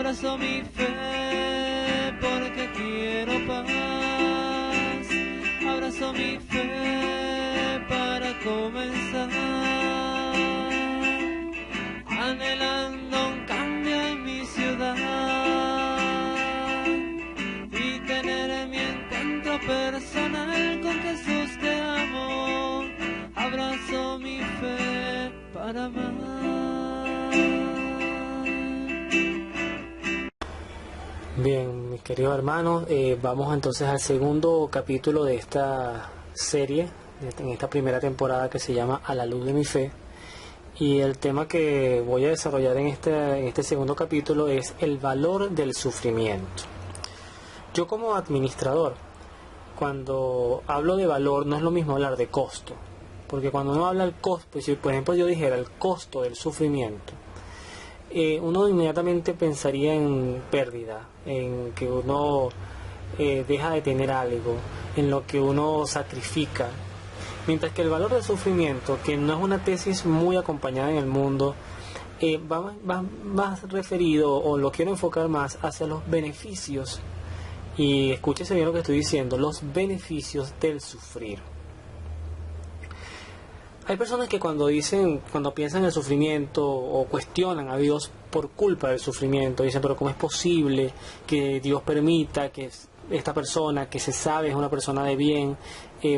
Abrazo mi fe porque quiero paz. Abrazo mi fe para comenzar. Anhelando un cambio en mi ciudad y tener mi encuentro personal con Jesús te amo. Abrazo mi fe para amar. Bien, mis queridos hermanos, vamos entonces al segundo capítulo de esta serie, en esta primera temporada que se llama A la luz de mi fe. Y el tema que voy a desarrollar en este segundo capítulo es el valor del sufrimiento. Yo como administrador, cuando hablo de valor, no es lo mismo hablar de costo. Porque cuando uno habla del costo, pues si por ejemplo yo dijera el costo del sufrimiento, uno inmediatamente pensaría en pérdida, en que uno deja de tener algo, en lo que uno sacrifica. Mientras que el valor del sufrimiento, que no es una tesis muy acompañada en el mundo, va más referido, o lo quiero enfocar más, hacia los beneficios. Y escúchese bien lo que estoy diciendo, los beneficios del sufrir. Hay personas que cuando piensan en el sufrimiento o cuestionan a Dios por culpa del sufrimiento, dicen, pero ¿cómo es posible que Dios permita que esta persona, que se sabe es una persona de bien,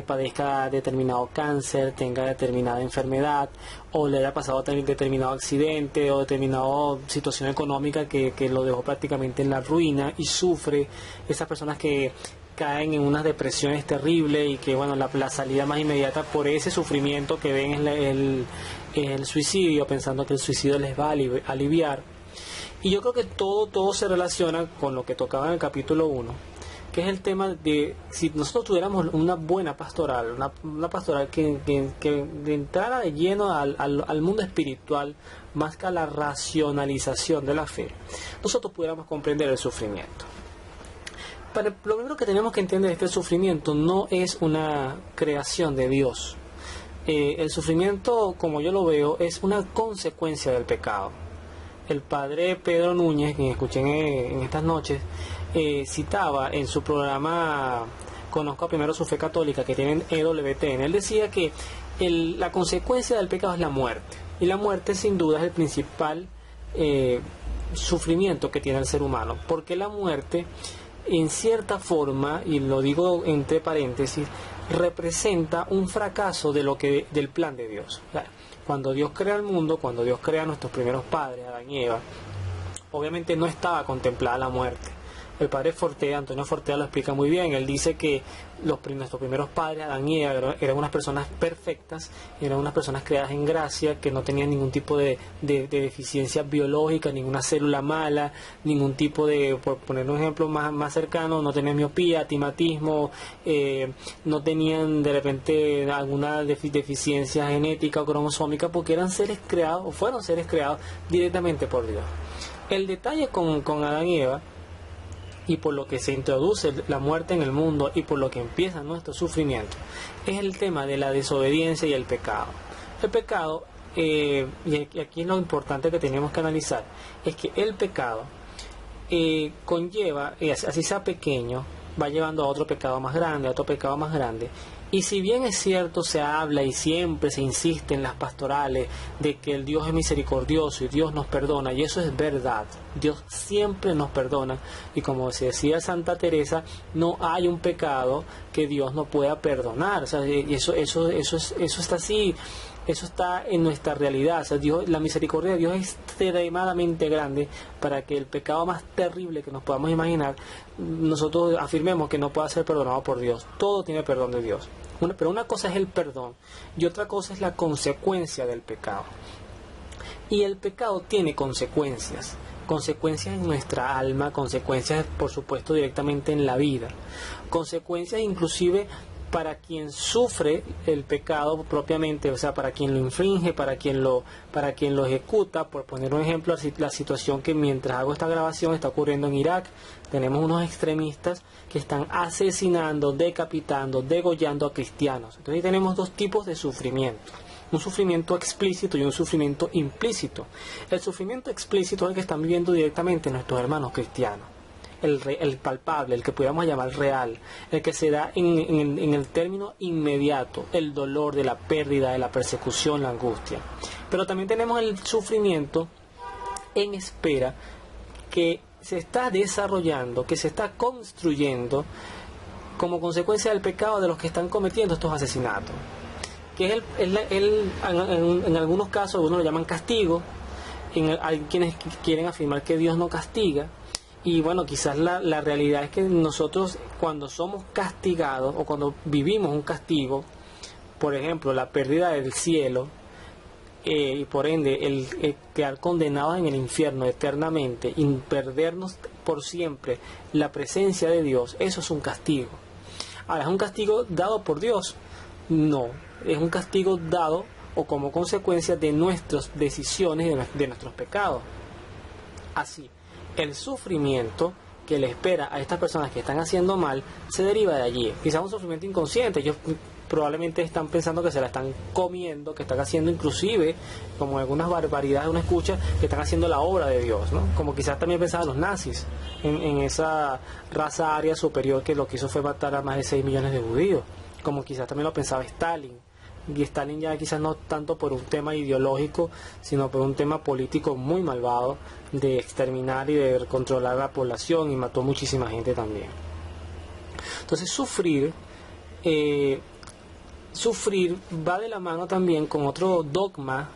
padezca determinado cáncer, tenga determinada enfermedad, o le haya pasado determinado accidente o determinada situación económica que lo dejó prácticamente en la ruina y sufre? Esas personas que caen en unas depresiones terribles y que bueno, la salida más inmediata por ese sufrimiento que ven es el suicidio, pensando que el suicidio les va a aliviar. Y yo creo que todo se relaciona con lo que tocaba en el capítulo 1, que es el tema de si nosotros tuviéramos una buena pastoral, una pastoral que entrara de lleno al mundo espiritual más que a la racionalización de la fe, nosotros pudiéramos comprender el sufrimiento. Lo primero que tenemos que entender es que el sufrimiento no es una creación de Dios. El sufrimiento, como yo lo veo, es una consecuencia del pecado. El padre Pedro Núñez, quien escuché en estas noches, citaba en su programa Conozca Primero Su Fe Católica, que tienen EWTN, él decía que la consecuencia del pecado es la muerte. Y la muerte sin duda es el principal sufrimiento que tiene el ser humano, porque la muerte, en cierta forma, y lo digo entre paréntesis, representa un fracaso del plan de Dios. O sea, cuando Dios crea el mundo, cuando Dios crea a nuestros primeros padres, Adán y Eva, obviamente no estaba contemplada la muerte. El padre Fortea, Antonio Fortea, lo explica muy bien. Él dice que nuestros primeros padres, Adán y Eva, eran unas personas perfectas, eran unas personas creadas en gracia, que no tenían ningún tipo de deficiencia biológica, ninguna célula mala, ningún tipo de, por poner un ejemplo más cercano, no tenían miopía, astigmatismo, no tenían de repente alguna deficiencia genética o cromosómica, porque eran seres creados, o fueron seres creados directamente por Dios. El detalle con Adán y Eva, y por lo que se introduce la muerte en el mundo y por lo que empieza nuestro sufrimiento, es el tema de la desobediencia y el pecado. El pecado, y aquí lo importante que tenemos que analizar, es que el pecado conlleva, así sea pequeño, va llevando a otro pecado más grande, a otro pecado más grande. Y si bien es cierto, se habla y siempre se insiste en las pastorales de que el Dios es misericordioso y Dios nos perdona, y eso es verdad, Dios siempre nos perdona, y como se decía Santa Teresa, no hay un pecado que Dios no pueda perdonar. O sea, y eso está así, eso está en nuestra realidad. O sea, la misericordia de Dios es extremadamente grande para que el pecado más terrible que nos podamos imaginar, nosotros afirmemos que no pueda ser perdonado por Dios. Todo tiene perdón de Dios. Pero una cosa es el perdón y otra cosa es la consecuencia del pecado. Y el pecado tiene consecuencias en nuestra alma, consecuencias por supuesto directamente en la vida, consecuencias inclusive para quien sufre el pecado propiamente, o sea, para quien lo infringe, para quien lo ejecuta. Por poner un ejemplo, la situación que mientras hago esta grabación está ocurriendo en Irak. Tenemos unos extremistas que están asesinando, decapitando, degollando a cristianos. Entonces tenemos dos tipos de sufrimiento. un sufrimiento explícito y un sufrimiento implícito. El sufrimiento explícito es el que están viviendo directamente nuestros hermanos cristianos. El palpable, el que pudiéramos llamar real, el que se da en el término inmediato, el dolor de la pérdida, de la persecución, la angustia. Pero también tenemos el sufrimiento en espera, que se está desarrollando, que se está construyendo como consecuencia del pecado de los que están cometiendo estos asesinatos, que es en algunos casos algunos lo llaman castigo, hay quienes quieren afirmar que Dios no castiga. Y bueno, quizás la realidad es que nosotros, cuando somos castigados o cuando vivimos un castigo, por ejemplo la pérdida del cielo, y por ende el quedar condenados en el infierno eternamente y perdernos por siempre la presencia de Dios, eso es un castigo. Ahora, ¿es un castigo dado por Dios? No, es un castigo dado o como consecuencia de nuestras decisiones y de nuestros pecados. Así, el sufrimiento que le espera a estas personas que están haciendo mal se deriva de allí. Quizás un sufrimiento inconsciente. Ellos probablemente están pensando que se la están comiendo, que están haciendo inclusive, como algunas barbaridades uno escucha, que están haciendo la obra de Dios, ¿no? Como quizás también pensaban los nazis, en esa raza aria superior que lo que hizo fue matar a más de 6 millones de judíos. Como quizás también lo pensaba Stalin. Y Stalin ya quizás no tanto por un tema ideológico, sino por un tema político muy malvado de exterminar y de controlar la población, y mató muchísima gente también. Entonces sufrir va de la mano también con otro dogma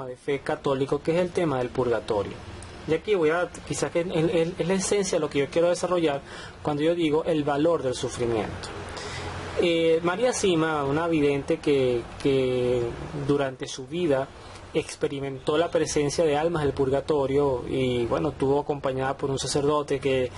de fe católico, que es el tema del purgatorio. Y aquí quizás que es la esencia de lo que yo quiero desarrollar cuando yo digo el valor del sufrimiento. María Sima, una vidente que durante su vida experimentó la presencia de almas del purgatorio, y bueno, estuvo acompañada por un sacerdote que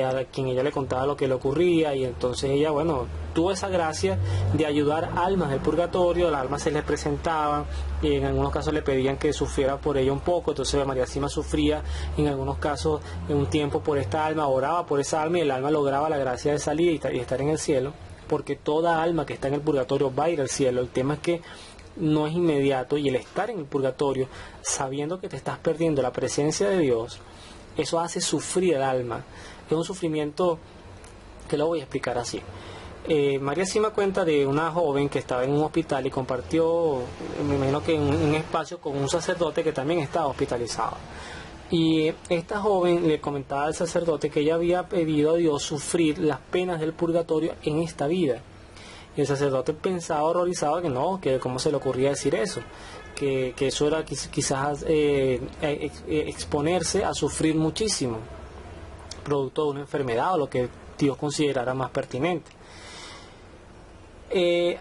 a quien ella le contaba lo que le ocurría, y entonces ella, bueno, tuvo esa gracia de ayudar almas del purgatorio. Las almas se les presentaban y en algunos casos le pedían que sufriera por ella un poco. Entonces María Sima sufría en algunos casos en un tiempo por esta alma, oraba por esa alma, y el alma lograba la gracia de salir y estar en el cielo, porque toda alma que está en el purgatorio va a ir al cielo. El tema es que no es inmediato, y el estar en el purgatorio sabiendo que te estás perdiendo la presencia de Dios, eso hace sufrir al alma. Es un sufrimiento que lo voy a explicar así. María Sima cuenta de una joven que estaba en un hospital y compartió, me imagino que en un espacio con un sacerdote que también estaba hospitalizado. Y esta joven le comentaba al sacerdote que ella había pedido a Dios sufrir las penas del purgatorio en esta vida. Y el sacerdote pensaba horrorizado que no, que cómo se le ocurría decir eso, que eso era quizás exponerse a sufrir muchísimo, producto de una enfermedad o lo que Dios considerara más pertinente.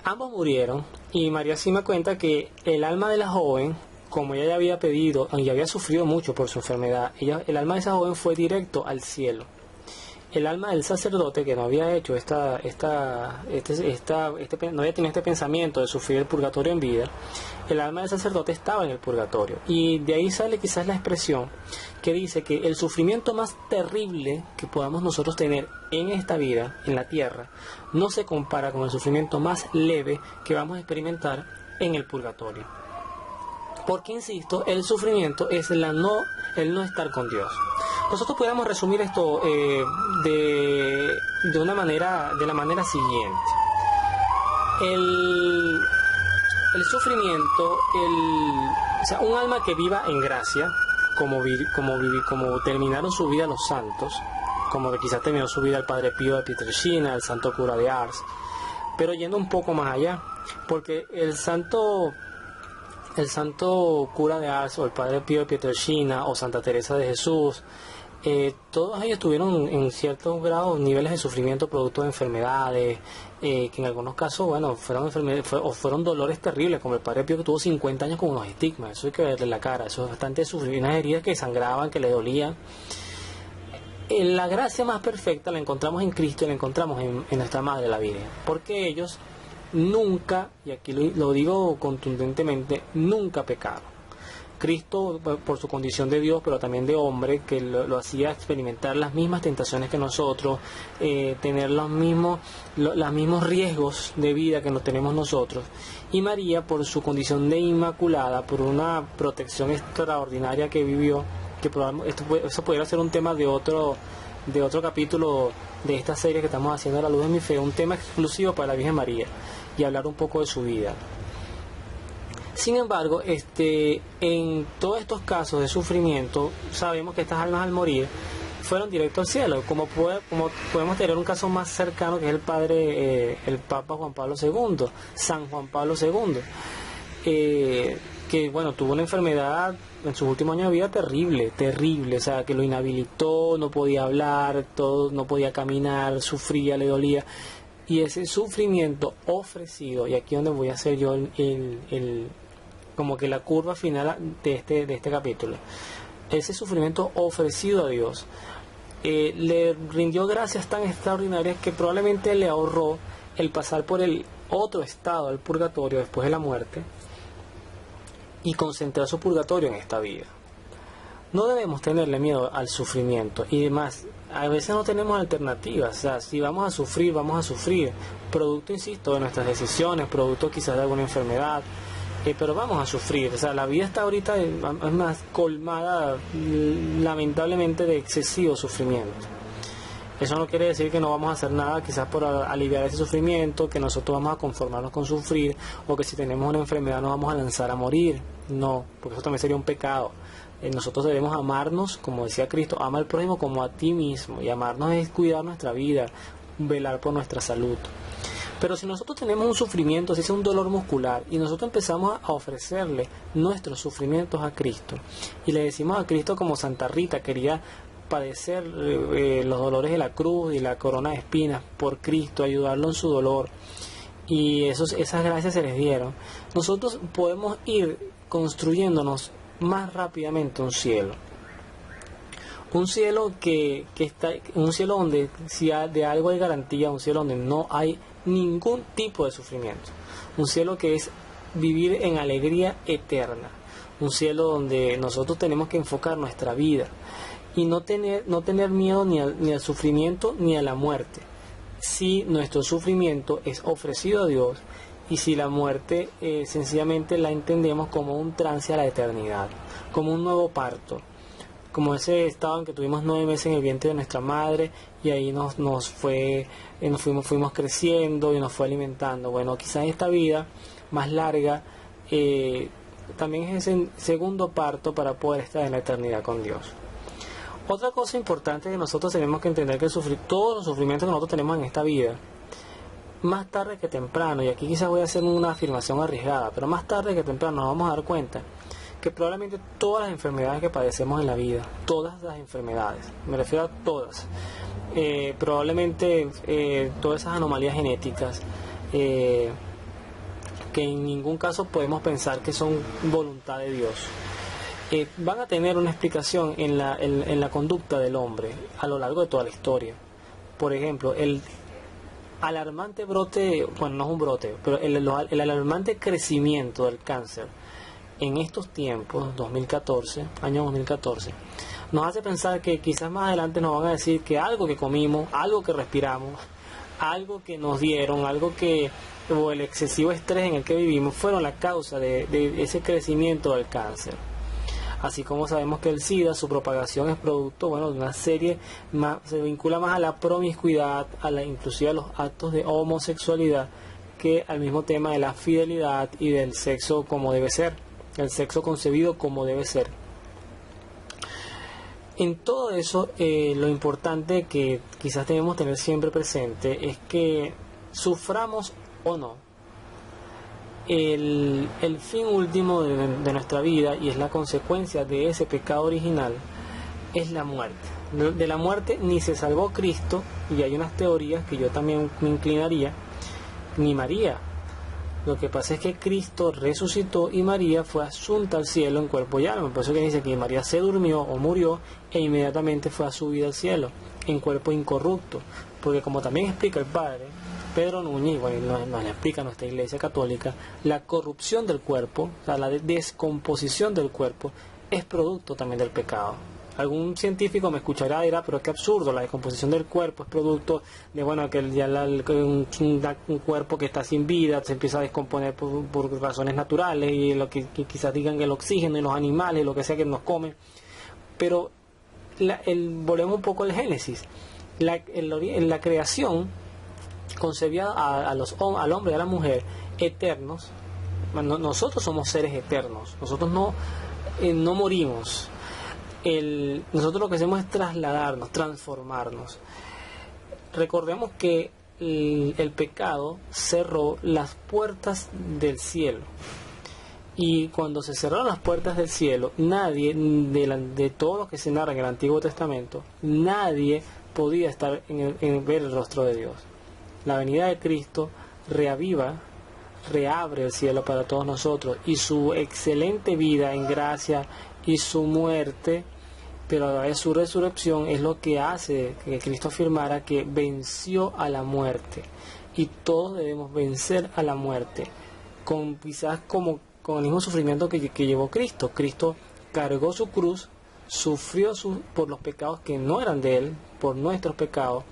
Ambos murieron, y María Sima cuenta que el alma de la joven, como ella ya había pedido y había sufrido mucho por su enfermedad, el alma de esa joven fue directo al cielo. El alma del sacerdote, que no había hecho no había tenido este pensamiento de sufrir el purgatorio en vida, el alma del sacerdote estaba en el purgatorio. Y de ahí sale quizás la expresión que dice que el sufrimiento más terrible que podamos nosotros tener en esta vida, en la tierra, no se compara con el sufrimiento más leve que vamos a experimentar en el purgatorio. Porque, insisto, el sufrimiento es el no estar con Dios. Nosotros podemos resumir esto de la manera siguiente. El sufrimiento, o sea, un alma que viva en gracia, como terminaron su vida los santos, como quizás terminó su vida el Padre Pío de Pietrelcina, el Santo Cura de Ars, pero yendo un poco más allá, porque el Santo Cura de Ars, o el Padre Pío de Pietrelcina, o Santa Teresa de Jesús, todos ellos tuvieron en ciertos grados niveles de sufrimiento producto de enfermedades, que en algunos casos, bueno, fueron dolores terribles, como el Padre Pío, que tuvo 50 años con unos estigmas. Eso hay que verle la cara, eso es bastante sufrir, unas heridas que sangraban, que le dolían. La gracia más perfecta la encontramos en Cristo y la encontramos en nuestra Madre la Virgen, porque ellos nunca, y aquí lo digo contundentemente, nunca pecaron. Cristo, por su condición de Dios, pero también de hombre, que lo hacía experimentar las mismas tentaciones que nosotros, tener los mismos riesgos de vida que nos tenemos nosotros. Y María, por su condición de inmaculada, por una protección extraordinaria que vivió, que eso pudiera ser un tema de otro capítulo de esta serie que estamos haciendo, La Luz de mi Fe, un tema exclusivo para la Virgen María, y hablar un poco de su vida. Sin embargo, en todos estos casos de sufrimiento, sabemos que estas almas al morir fueron directos al cielo, como podemos tener un caso más cercano, que es el Papa Juan Pablo II, San Juan Pablo II, que bueno, tuvo una enfermedad en sus últimos años de vida terrible, o sea, que lo inhabilitó, no podía hablar, no podía caminar, sufría, le dolía. Y ese sufrimiento ofrecido, y aquí es donde voy a hacer yo como que la curva final de este capítulo, ese sufrimiento ofrecido a Dios, le rindió gracias tan extraordinarias que probablemente le ahorró el pasar por el otro estado, el purgatorio, después de la muerte, y concentrar su purgatorio en esta vida. No debemos tenerle miedo al sufrimiento, y además a veces no tenemos alternativas. O sea, si vamos a sufrir, producto, insisto, de nuestras decisiones, producto quizás de alguna enfermedad, pero vamos a sufrir. O sea, la vida está ahorita es más colmada, lamentablemente, de excesivo sufrimiento. Eso no quiere decir que no vamos a hacer nada quizás por aliviar ese sufrimiento, que nosotros vamos a conformarnos con sufrir, o que si tenemos una enfermedad nos vamos a lanzar a morir. No, porque eso también sería un pecado. Nosotros debemos amarnos, como decía Cristo, ama al prójimo como a ti mismo, y amarnos es cuidar nuestra vida, velar por nuestra salud. Pero si nosotros tenemos un sufrimiento, si es un dolor muscular, y nosotros empezamos a ofrecerle nuestros sufrimientos a Cristo, y le decimos a Cristo, como Santa Rita quería padecer los dolores de la cruz y la corona de espinas por Cristo, ayudarlo en su dolor, y esas gracias se les dieron, nosotros podemos ir construyéndonos más rápidamente un cielo un cielo donde si de algo hay garantía, un cielo donde no hay ningún tipo de sufrimiento, un cielo que es vivir en alegría eterna, un cielo donde nosotros tenemos que enfocar nuestra vida y no tener miedo ni al sufrimiento ni a la muerte, si nuestro sufrimiento es ofrecido a Dios, y si la muerte sencillamente la entendemos como un trance a la eternidad, como un nuevo parto, como ese estado en que tuvimos 9 meses en el vientre de nuestra madre, y ahí fuimos creciendo y nos fue alimentando. Bueno, quizás esta vida más larga también es ese segundo parto para poder estar en la eternidad con Dios. Otra cosa importante que nosotros tenemos que entender, que todos los sufrimientos que nosotros tenemos en esta vida, más tarde que temprano, y aquí quizás voy a hacer una afirmación arriesgada, pero más tarde que temprano nos vamos a dar cuenta que probablemente todas las enfermedades que padecemos en la vida, todas las enfermedades, me refiero a todas, probablemente todas esas anomalías genéticas, que en ningún caso podemos pensar que son voluntad de Dios, van a tener una explicación en la conducta del hombre a lo largo de toda la historia. Por ejemplo, el alarmante brote, bueno, no es un brote, pero el alarmante crecimiento del cáncer en estos tiempos, año 2014, nos hace pensar que quizás más adelante nos van a decir que algo que comimos, algo que respiramos, algo que nos dieron, o el excesivo estrés en el que vivimos fueron la causa de ese crecimiento del cáncer. Así como sabemos que el SIDA, su propagación es producto, bueno, de una serie se vincula más a la promiscuidad, inclusive a los actos de homosexualidad, que al mismo tema de la fidelidad y del sexo como debe ser, el sexo concebido como debe ser. En todo eso, lo importante que quizás debemos tener siempre presente es que suframos o no, el fin último de nuestra vida, y es la consecuencia de ese pecado original, es la muerte. De la muerte ni se salvó Cristo, y hay unas teorías que yo también me inclinaría, ni María. Lo que pasa es que Cristo resucitó y María fue asunta al cielo en cuerpo y alma. Por eso que dice que María se durmió o murió e inmediatamente fue subida al cielo en cuerpo incorrupto. Porque como también explica el Padre, Pedro Núñez, bueno, nos le explica nuestra Iglesia Católica, la corrupción del cuerpo, o sea, la descomposición del cuerpo, es producto también del pecado. Algún científico me escuchará y dirá, pero qué absurdo, la descomposición del cuerpo es producto de, bueno, que un cuerpo que está sin vida se empieza a descomponer por razones naturales, y lo que quizás digan el oxígeno y los animales, lo que sea que nos comen. Pero volvemos un poco al Génesis. La creación concebía al hombre y a la mujer eternos. Bueno, nosotros somos seres eternos, nosotros no morimos. Nosotros lo que hacemos es trasladarnos, transformarnos. Recordemos que el pecado cerró las puertas del cielo, y cuando se cerraron las puertas del cielo, nadie de todos los que se narran en el Antiguo Testamento, nadie podía estar en ver el rostro de Dios. La venida de Cristo reabre el cielo para todos nosotros, y su excelente vida en gracia y su muerte, pero a la vez su resurrección, es lo que hace que Cristo afirmara que venció a la muerte, y todos debemos vencer a la muerte, quizás con el mismo sufrimiento que llevó Cristo. Cristo cargó su cruz, sufrió por los pecados que no eran de Él, por nuestros pecados,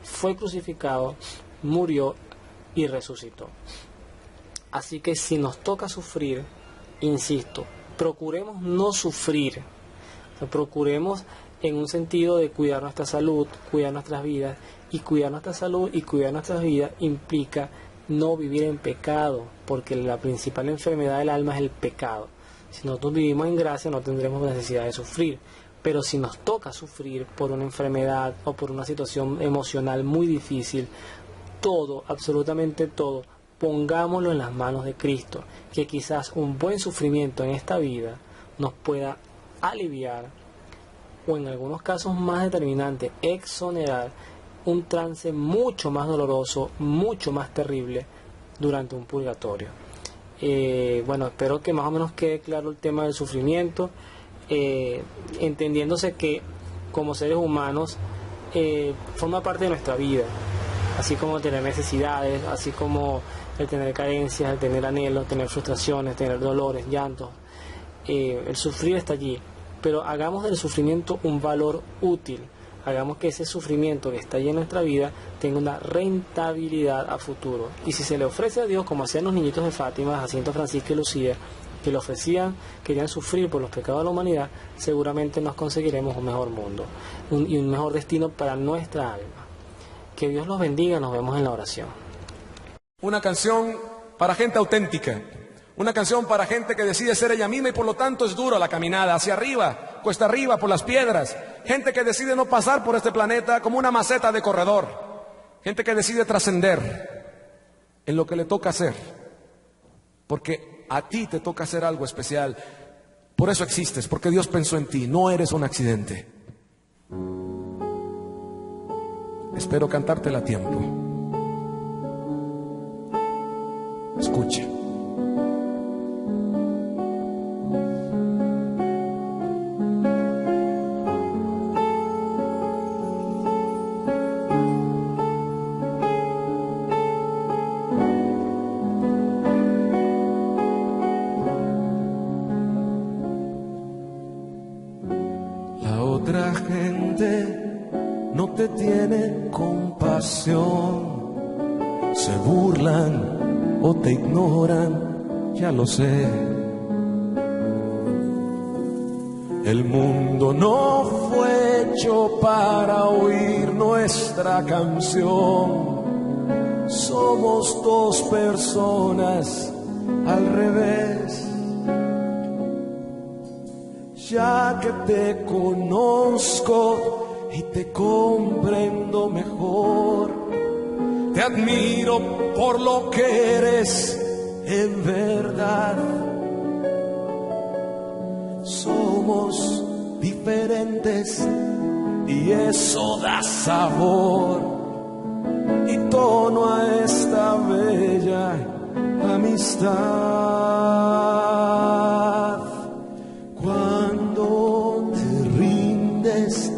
fue crucificado, murió y resucitó. Así que si nos toca sufrir, insisto, procuremos no sufrir, procuremos en un sentido de cuidar nuestra salud, cuidar nuestras vidas, y cuidar nuestra salud y cuidar nuestras vidas implica no vivir en pecado, porque la principal enfermedad del alma es el pecado. Si nosotros vivimos en gracia, no tendremos necesidad de sufrir. Pero si nos toca sufrir por una enfermedad o por una situación emocional muy difícil, todo, absolutamente todo, pongámoslo en las manos de Cristo, que quizás un buen sufrimiento en esta vida nos pueda aliviar, o en algunos casos más determinantes, exonerar un trance mucho más doloroso, mucho más terrible durante un purgatorio. Bueno, espero que más o menos quede claro el tema del sufrimiento, entendiéndose que como seres humanos forma parte de nuestra vida, así como tener necesidades, así como el tener carencias, el tener anhelos, tener frustraciones, tener dolores, llantos. El sufrir está allí, pero hagamos del sufrimiento un valor útil. Hagamos que ese sufrimiento que está allí en nuestra vida tenga una rentabilidad a futuro. Y si se le ofrece a Dios, como hacían los niñitos de Fátima, Jacinto, Francisco y Lucía, que le ofrecían, querían sufrir por los pecados de la humanidad, seguramente nos conseguiremos un mejor mundo y un mejor destino para nuestra alma. Que Dios los bendiga, nos vemos en la oración. Una canción para gente auténtica, una canción para gente que decide ser ella misma, y por lo tanto es dura la caminada hacia arriba, cuesta arriba por las piedras. Gente que decide no pasar por este planeta como una maceta de corredor. Gente que decide trascender en lo que le toca hacer, porque a ti te toca hacer algo especial. Por eso existes, porque Dios pensó en ti, no eres un accidente. Espero cantártela a tiempo. Escucha. La otra gente no te tiene compasión, se burlan o te ignoran, ya lo sé. El mundo no fue hecho para oír nuestra canción. Somos dos personas al revés. Ya que te conozco y te comprendo mejor, te admiro por lo que eres en verdad. Somos diferentes y eso da sabor y tono a esta bella amistad. Cuando te rindes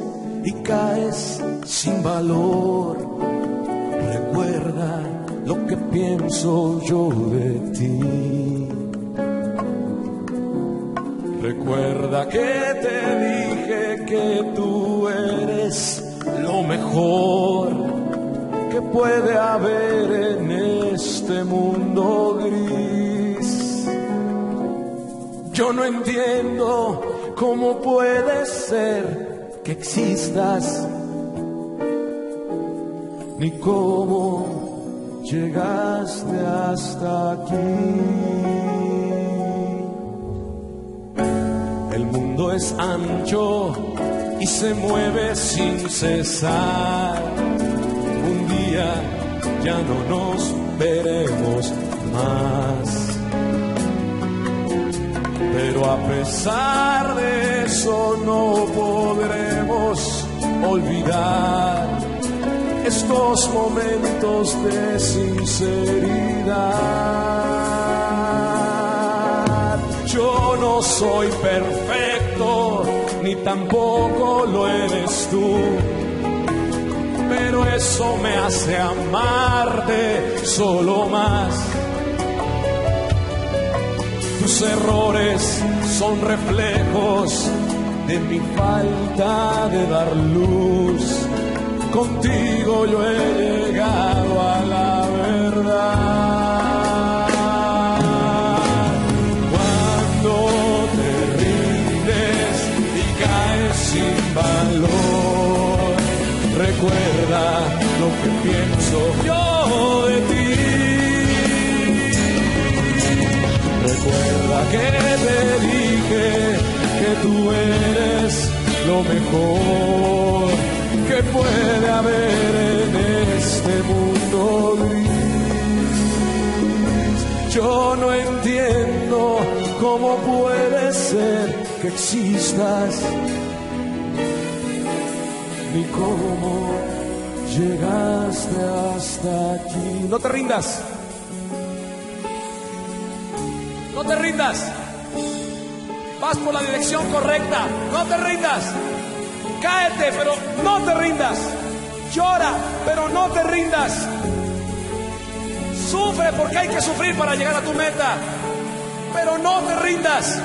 y caes sin valor, recuerda lo que pienso yo de ti. Recuerda que te dije que tú eres lo mejor que puede haber en este mundo gris. Yo no entiendo cómo puede ser que existas, ni cómo llegaste hasta aquí. El mundo es ancho y se mueve sin cesar. Un día ya no nos veremos más. Pero a pesar de eso no podremos olvidar estos momentos de sinceridad. Yo no soy perfecto, ni tampoco lo eres tú, pero eso me hace amarte solo más. Tus errores son reflejos de mi falta de dar luz. Contigo yo he llegado a la verdad. Cuando te rindes y caes sin valor, recuerda lo que pienso yo de ti. Recuerda que te dije que tú eres lo mejor que puede haber en este mundo gris. Yo no entiendo cómo puede ser que existas, ni cómo llegaste hasta aquí. No te rindas. No te rindas. Vas por la dirección correcta. No te rindas. Cáete, pero no te rindas. Llora, pero no te rindas. Sufre porque hay que sufrir para llegar a tu meta, pero no te rindas.